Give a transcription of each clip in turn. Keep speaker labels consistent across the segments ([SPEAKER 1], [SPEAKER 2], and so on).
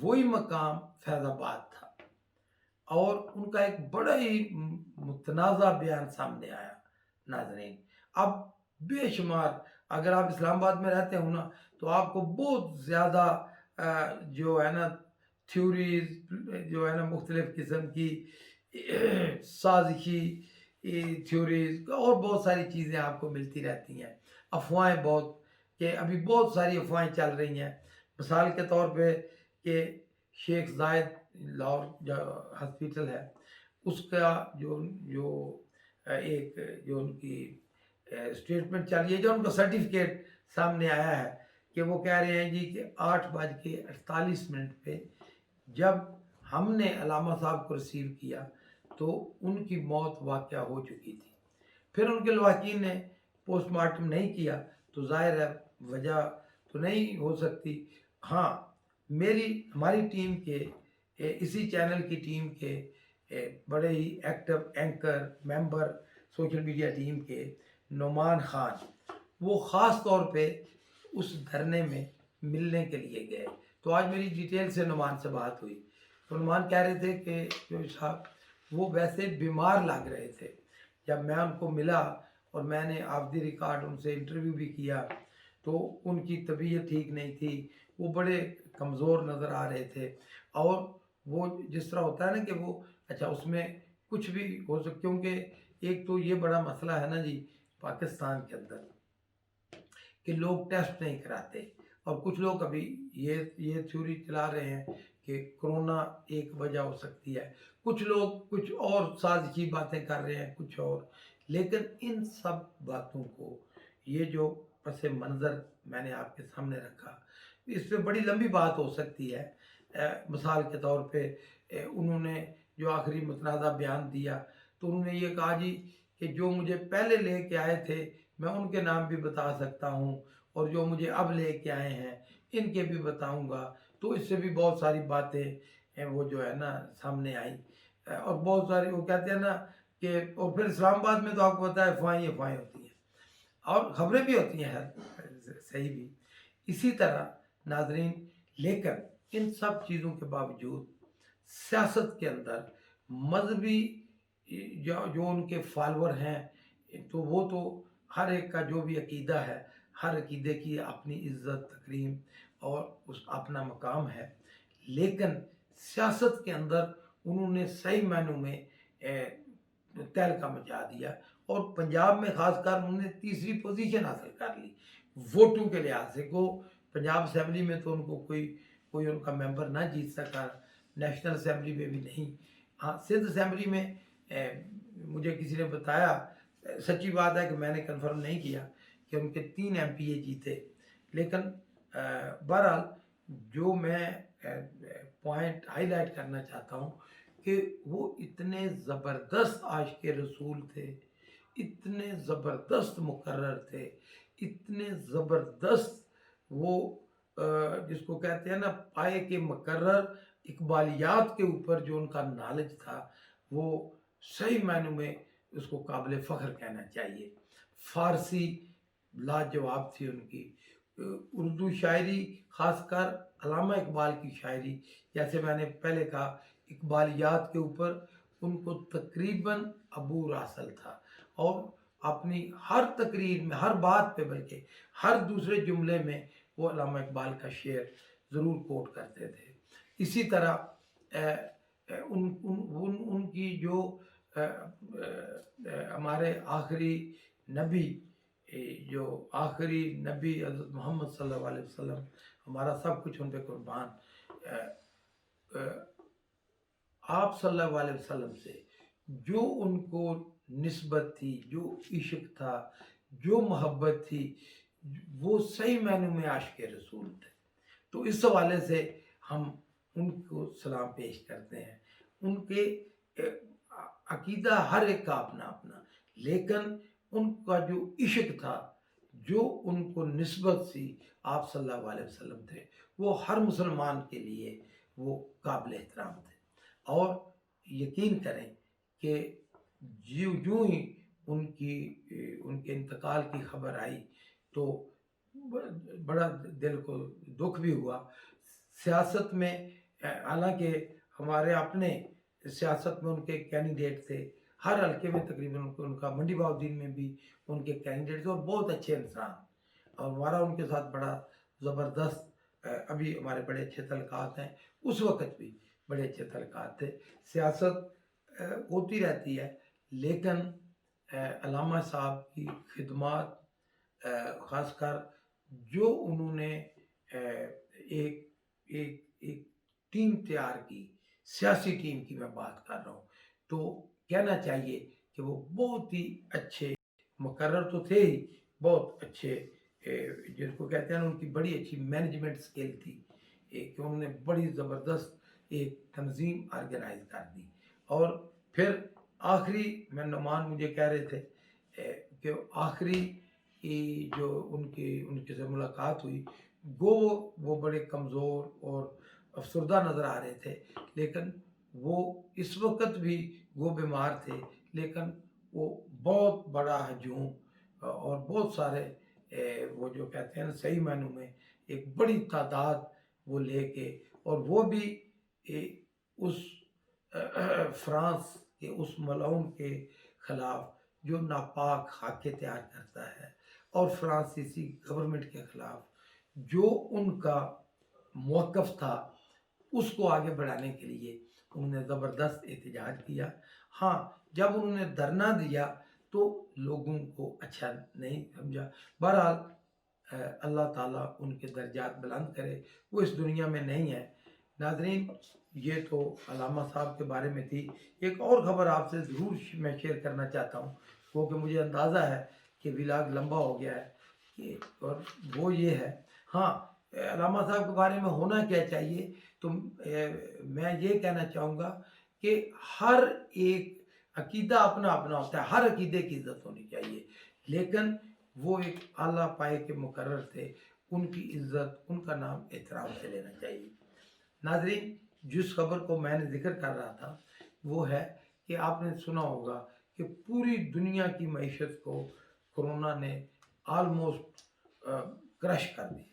[SPEAKER 1] وہی مقام فیض آباد تھا، اور ان کا ایک بڑا ہی متنازع بیان سامنے آیا۔ ناظرین، اب بے شمار، اگر آپ اسلام آباد میں رہتے ہو نا تو آپ کو بہت زیادہ جو ہے نا تھیوریز، جو ہے نا مختلف قسم کی سازشی تھیوریز اور بہت ساری چیزیں آپ کو ملتی رہتی ہیں۔ افواہیں بہت، کہ ابھی بہت ساری افواہیں چل رہی ہیں، مثال کے طور پہ کہ شیخ زائد لاہور جو ہاسپیٹل ہے، اس کا جو ایک جو ان کی اسٹیٹمنٹ چل رہی ہے، جو ان کا سرٹیفکیٹ سامنے آیا ہے کہ وہ کہہ رہے ہیں جی کہ 8:48 پہ جب ہم نے علامہ صاحب کو ریسیو کیا تو ان کی موت واقعہ ہو چکی تھی۔ پھر ان کے لواحقین نے پوسٹ مارٹم نہیں کیا تو ظاہر ہے وجہ تو نہیں ہو سکتی۔ ہاں، ہماری ٹیم کے اسی چینل کی ٹیم کے بڑے ہی ایکٹیو اینکر ممبر سوشل میڈیا ٹیم کے نعمان خان، وہ خاص طور پہ اس دھرنے میں ملنے کے لیے گئے۔ تو آج میری ڈیٹیل سے نعمان سے بات ہوئی تو نعمان کہہ رہے تھے کہ جو صاحب وہ ویسے بیمار لگ رہے تھے۔ جب میں ان کو ملا اور میں نے آف دی ریکارڈ ان سے انٹرویو بھی کیا تو ان کی طبیعت ٹھیک نہیں تھی، وہ بڑے کمزور نظر آ رہے تھے، اور وہ جس طرح ہوتا ہے نا کہ وہ اچھا اس میں کچھ بھی ہو سکتا، کیونکہ ایک تو یہ بڑا مسئلہ ہے نا جی پاکستان کے اندر کہ لوگ ٹیسٹ نہیں کراتے، اور کچھ لوگ ابھی یہ تھیوری چلا رہے ہیں کہ کرونا ایک وجہ ہو سکتی ہے، کچھ لوگ کچھ اور سازشی باتیں کر رہے ہیں کچھ اور، لیکن ان سب باتوں کو یہ جو پس منظر میں نے آپ کے سامنے رکھا، اس پہ بڑی لمبی بات ہو سکتی ہے۔ مثال کے طور پہ انہوں نے جو آخری متنازع بیان دیا تو انہوں نے یہ کہا جی کہ جو مجھے پہلے لے کے آئے تھے میں ان کے نام بھی بتا سکتا ہوں، اور جو مجھے اب لے کے آئے ہیں ان کے بھی بتاؤں گا۔ تو اس سے بھی بہت ساری باتیں وہ جو ہے نا سامنے آئی، اور بہت ساری وہ کہتے ہیں نا کہ، اور پھر اسلام آباد میں تو آپ کو پتہ ہے افواہیں ہوتی ہیں اور خبریں بھی ہوتی ہیں صحیح بھی۔ اسی طرح ناظرین، لیکن ان سب چیزوں کے باوجود سیاست کے اندر مذہبی جو ان کے فالور ہیں تو وہ تو ہر ایک کا جو بھی عقیدہ ہے، ہر عقیدے کی اپنی عزت تکریم اور اس اپنا مقام ہے، لیکن سیاست کے اندر انہوں نے صحیح معنوں میں تہلکہ مچا دیا، اور پنجاب میں خاص کر انہوں نے تیسری پوزیشن حاصل کر لی ووٹوں کے لحاظ سے۔ کو پنجاب اسمبلی میں تو ان کو کوئی ان کا ممبر نہ جیت سکا، نیشنل اسمبلی میں بھی نہیں۔ ہاں، سندھ اسمبلی میں مجھے کسی نے بتایا، سچی بات ہے کہ میں نے کنفرم نہیں کیا، کہ ان کے 3 MPA جیتے، لیکن بہرحال جو میں پوائنٹ ہائی لائٹ کرنا چاہتا ہوں کہ وہ اتنے زبردست عاشق رسول تھے، اتنے زبردست مقرر تھے، اتنے زبردست وہ جس کو کہتے ہیں نا پائے کے مقرر اقبالیات کے اوپر جو ان کا نالج تھا، وہ صحیح معنوں میں اس کو قابل فخر کہنا چاہیے۔ فارسی لاجواب تھی ان کی، اردو شاعری خاص کر علامہ اقبال کی شاعری، جیسے میں نے پہلے کہا اقبالیات کے اوپر ان کو تقریباً عبور حاصل تھا، اور اپنی ہر تقریر میں، ہر بات پہ، بلکہ ہر دوسرے جملے میں وہ علامہ اقبال کا شعر ضرور کوٹ کرتے تھے۔ اسی طرح ان کی جو ہمارے آخری نبی حضرت محمد صلی اللہ علیہ وسلم، ہمارا سب کچھ ان پہ قربان، آپ صلی اللہ علیہ وسلم سے جو ان کو نسبت تھی، جو عشق تھا، جو محبت تھی، وہ صحیح معنوں میں عاشق رسول تھے۔ تو اس حوالے سے ہم ان کو سلام پیش کرتے ہیں۔ ان کے عقیدہ ہر ایک کا اپنا اپنا، لیکن ان کا جو عشق تھا، جو ان کو نسبت سی آپ صلی اللہ علیہ وسلم تھے، وہ ہر مسلمان کے لیے وہ قابل احترام تھے۔ اور یقین کریں کہ جو ہی ان کے انتقال کی خبر آئی تو بڑا دل کو دکھ بھی ہوا۔ سیاست میں حالانکہ ہمارے اپنے سیاست میں ان کے کینڈیڈیٹ تھے، ہر حلقے میں تقریباً ان کا منڈی بہاؤالدین میں بھی ان کے کینڈیڈیٹ تھے اور بہت اچھے انسان، اور ہمارا ان کے ساتھ بڑا زبردست ابھی ہمارے بڑے اچھے تعلقات ہیں، اس وقت بھی بڑے اچھے تعلقات تھے۔ سیاست ہوتی رہتی ہے، لیکن علامہ صاحب کی خدمات خاص کر جو انہوں نے ایک ایک ایک ٹیم تیار کی، سیاسی ٹیم کی میں بات کر رہا ہوں، تو کہنا چاہیے کہ وہ بہت ہی اچھے مقرر تو تھے ہی، بہت اچھے جس کو کہتے ہیں ان کی بڑی اچھی مینجمنٹ سکل تھی کہ انہوں نے بڑی زبردست ایک تنظیم آرگنائز کر دی۔ اور پھر آخری میں نعمان مجھے کہہ رہے تھے کہ آخری جو ان کے سے ملاقات ہوئی، وہ بڑے کمزور اور افسردہ نظر آ رہے تھے، لیکن وہ اس وقت بھی وہ بیمار تھے، لیکن وہ بہت بڑا ہجوم اور بہت سارے وہ جو کہتے ہیں صحیح معنوں میں ایک بڑی تعداد وہ لے کے، اور وہ بھی اس فرانس کے اس ملعون کے خلاف جو ناپاک خاکے تیار کرتا ہے، اور فرانسیسی گورنمنٹ کے خلاف جو ان کا موقف تھا، اس کو آگے بڑھانے کے لیے انہوں نے زبردست احتجاج کیا۔ ہاں، جب انہوں نے دھرنا دیا تو لوگوں کو اچھا نہیں سمجھا۔ بہرحال اللہ تعالیٰ ان کے درجات بلند کرے، وہ اس دنیا میں نہیں ہے۔ ناظرین، یہ تو علامہ صاحب کے بارے میں تھی۔ ایک اور خبر آپ سے ضرور میں شیئر کرنا چاہتا ہوں، کیونکہ مجھے اندازہ ہے کہ ولاگ لمبا ہو گیا ہے، اور وہ یہ ہے، ہاں علامہ صاحب کے بارے میں ہونا کیا چاہیے، تو میں یہ کہنا چاہوں گا کہ ہر ایک عقیدہ اپنا اپنا ہوتا ہے، ہر عقیدے کی عزت ہونی چاہیے، لیکن وہ ایک اعلیٰ پائے کے مقرر تھے، ان کی عزت، ان کا نام احترام سے لینا چاہیے۔ ناظرین، جس خبر کو میں نے ذکر کر رہا تھا وہ ہے کہ آپ نے سنا ہوگا کہ پوری دنیا کی معیشت کو کرونا نے آلموسٹ کرش کر دی،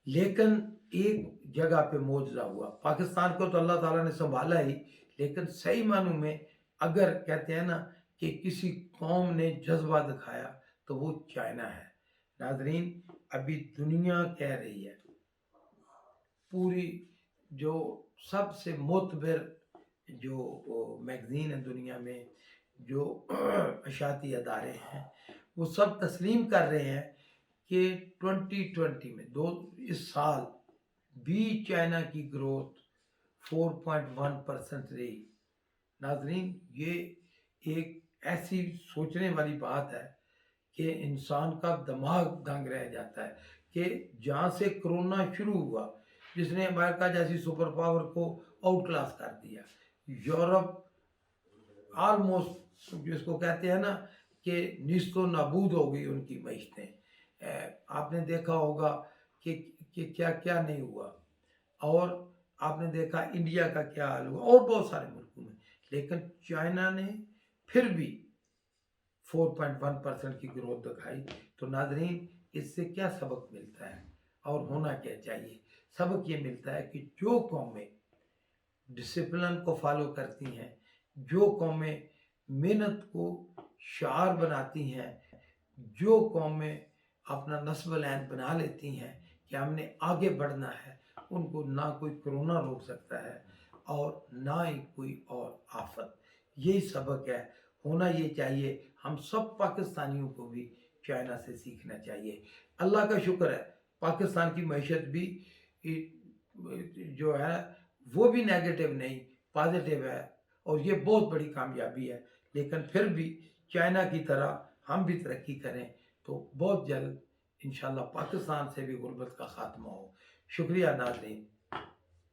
[SPEAKER 1] لیکن ایک جگہ پہ معجزہ ہوا۔ پاکستان کو تو اللہ تعالیٰ نے سنبھالا ہی، لیکن صحیح معنوں میں اگر کہتے ہیں نا کہ کسی قوم نے جذبہ دکھایا تو وہ چائنا ہے۔ ناظرین، ابھی دنیا کہہ رہی ہے، پوری جو سب سے معتبر جو میگزین ہے دنیا میں، جو اشاعتی ادارے ہیں، وہ سب تسلیم کر رہے ہیں کہ 2020 میں اس سال بھی چائنا کی گروتھ 4.1% رہی۔ ناظرین، یہ ایک ایسی سوچنے والی بات ہے کہ انسان کا دماغ دنگ رہ جاتا ہے کہ جہاں سے کرونا شروع ہوا، جس نے امریکہ جیسی سپر پاور کو آؤٹ کلاس کر دیا، یورپ آلموسٹ جس کو کہتے ہیں نا کہ نیست و نابود ہو گئی ان کی معیشتیں۔ آپ نے دیکھا ہوگا کہ کیا کیا نہیں ہوا، اور آپ نے دیکھا انڈیا کا کیا حال ہوا، اور بہت سارے ملکوں میں، لیکن چائنا نے پھر بھی 4.1% کی گروتھ دکھائی۔ تو ناظرین، اس سے کیا سبق ملتا ہے اور ہونا کیا چاہیے؟ سبق یہ ملتا ہے کہ جو قومیں ڈسپلن کو فالو کرتی ہیں، جو قومیں محنت کو شعار بناتی ہیں، جو قومیں اپنا نصب العین بنا لیتی ہیں کہ ہم نے آگے بڑھنا ہے، ان کو نہ کوئی کرونا روک سکتا ہے اور نہ ہی کوئی اور آفت۔ یہی سبق ہے، ہونا یہ چاہیے۔ ہم سب پاکستانیوں کو بھی چائنا سے سیکھنا چاہیے۔ اللہ کا شکر ہے، پاکستان کی معیشت بھی جو ہے وہ بھی نیگیٹو نہیں، پازیٹیو ہے، اور یہ بہت بڑی کامیابی ہے۔ لیکن پھر بھی چائنا کی طرح ہم بھی ترقی کریں تو بہت جلد انشاءاللہ پاکستان سے بھی غربت کا خاتمہ ہو۔ شکریہ ناظرین۔